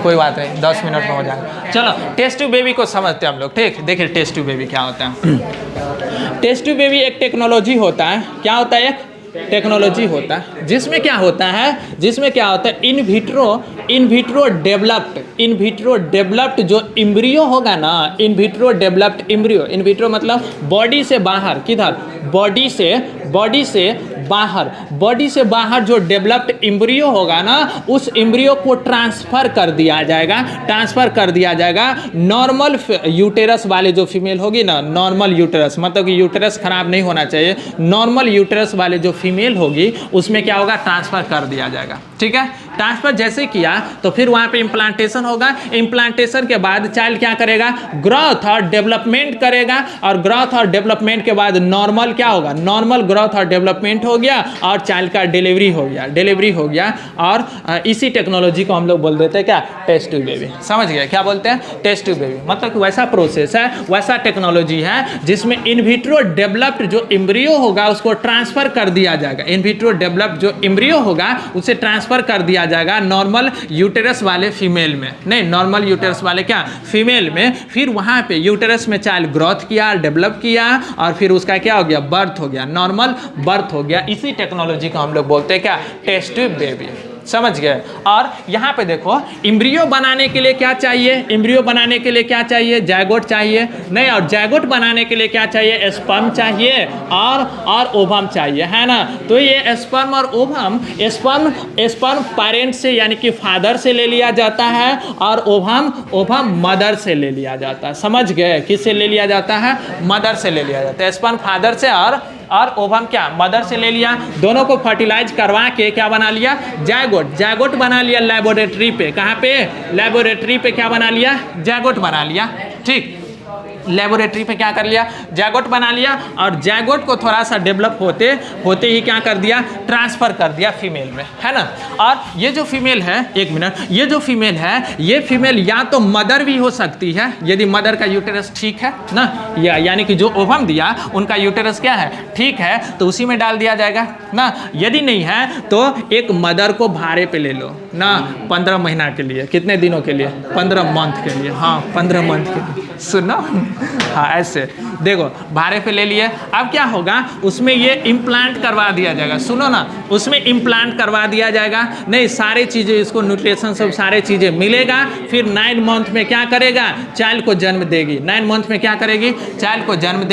कोई बात नहीं, 10 मिनट में हो जाएगा। चलो टेस्ट ट्यूब बेबी को समझते हैं हम लोग, ठीक। देखिए टेस्ट ट्यूब बेबी क्या होता है। टेस्ट ट्यूब बेबी एक टेक्नोलॉजी होता है। क्या होता है? एक टेक्नोलॉजी होता है जिसमें क्या होता है, इन विट्रो डेवलप्ड जो इम्ब्रियो होगा ना, in vitro developed embryo, in vitro मतलब बॉडी से बाहर, किधर? बॉडी से बाहर जो डेवलप्ड इम्ब्रियो होगा ना, उस इम्ब्रियो को ट्रांसफर कर दिया जाएगा नॉर्मल यूटेरस वाले जो फीमेल होगी ना, नॉर्मल यूटेरस मतलब कि यूटेरस खराब नहीं होना चाहिए, नॉर्मल यूटेरस वाले जो फीमेल होगी उसमें क्या होगा? ट्रांसफर कर दिया जाएगा, ठीक है। ट्रांसफर जैसे किया तो फिर वहां पे इम्प्लांटेशन होगा। इम्प्लांटेशन के बाद चाइल्ड क्या करेगा? ग्रोथ और डेवलपमेंट करेगा, और ग्रोथ और डेवलपमेंट के बाद नॉर्मल क्या होगा? नॉर्मल ग्रोथ और डेवलपमेंट हो गया और चाइल्ड का डिलीवरी हो गया। और इसी टेक्नोलॉजी को हम लोग बोल देते हैं क्या? Test tube baby. समझ गए क्या बोलते हैं? टेस्ट ट्यूब बेबी मतलब कि वैसा प्रोसेस है, वैसा टेक्नोलॉजी है जिसमें इन विट्रो डेवलप्ड जो इम्ब्रियो होगा उसको ट्रांसफर कर दिया जाएगा। इन विट्रो डेवलप्ड जो इम्ब्रियो होगा उसे ट्रांसफर कर दिया जाएगा नॉर्मल यूटेरस वाले फीमेल में, नहीं नॉर्मल यूटेरस वाले क्या? फीमेल में। फिर वहां पे यूटेरस में चाइल्ड ग्रोथ किया, डेवलप किया, और फिर उसका क्या हो गया? बर्थ हो गया, नॉर्मल बर्थ हो गया। इसी टेक्नोलॉजी को हम लोग बोलते हैं क्या? Test tube baby. समझ गए। और यहाँ पे देखो इम्ब्रियो बनाने के लिए क्या चाहिए? इम्ब्रियो बनाने के लिए क्या चाहिए? जायगोट चाहिए, नहीं, और जायगोट बनाने के लिए क्या चाहिए? स्पर्म चाहिए और ओवम चाहिए, है ना। तो ये स्पर्म और ओवम, स्पर्म पेरेंट से यानी कि फादर से ले लिया जाता है, और ओवम मदर से ले लिया जाता है। समझ गए? किससे ले लिया जाता है? मदर से ले लिया जाता है। स्पर्म फादर से और ओवम क्या? मदर से ले लिया। दोनों को फर्टिलाइज करवा के क्या बना लिया? जायगोट बना लिया लेबोरेटरी पे। कहाँ पे? लेबोरेटरी पे क्या बना लिया? जायगोट बना लिया, ठीक। लेबोरेटरी पे क्या कर लिया? जायगोट बना लिया, और जायगोट को थोड़ा सा डेवलप होते ही क्या कर दिया? ट्रांसफर कर दिया फीमेल में, है ना। और ये जो फीमेल है, एक मिनट, ये जो फीमेल है, ये फीमेल या तो मदर भी हो सकती है, यदि मदर का यूटेरस ठीक है ना, यानी कि जो ओवम दिया उनका यूटेरस क्या है? ठीक है, तो उसी में डाल दिया जाएगा ना। यदि नहीं है तो एक मदर को भाड़े पे ले लो ना, 15 महीना के लिए। कितने दिनों के लिए? 15 मंथ के लिए। हाँ, 15 मंथ के लिए। सुनो, हाँ ऐसे देखो, भाड़े पे ले लिए। अब क्या होगा? उसमें ये इम्प्लांट करवा दिया जाएगा। सुनो ना, उसमें इम्प्लांट करवा दिया जाएगा, नहीं सारे चीज़ें, इसको न्यूट्रिशन सब सारे चीज़ें मिलेगा। फिर 9 मंथ में क्या करेगा? चाइल्ड को जन्म देगी। 9 मंथ में क्या करेगी? चाइल्ड को जन्म देगी।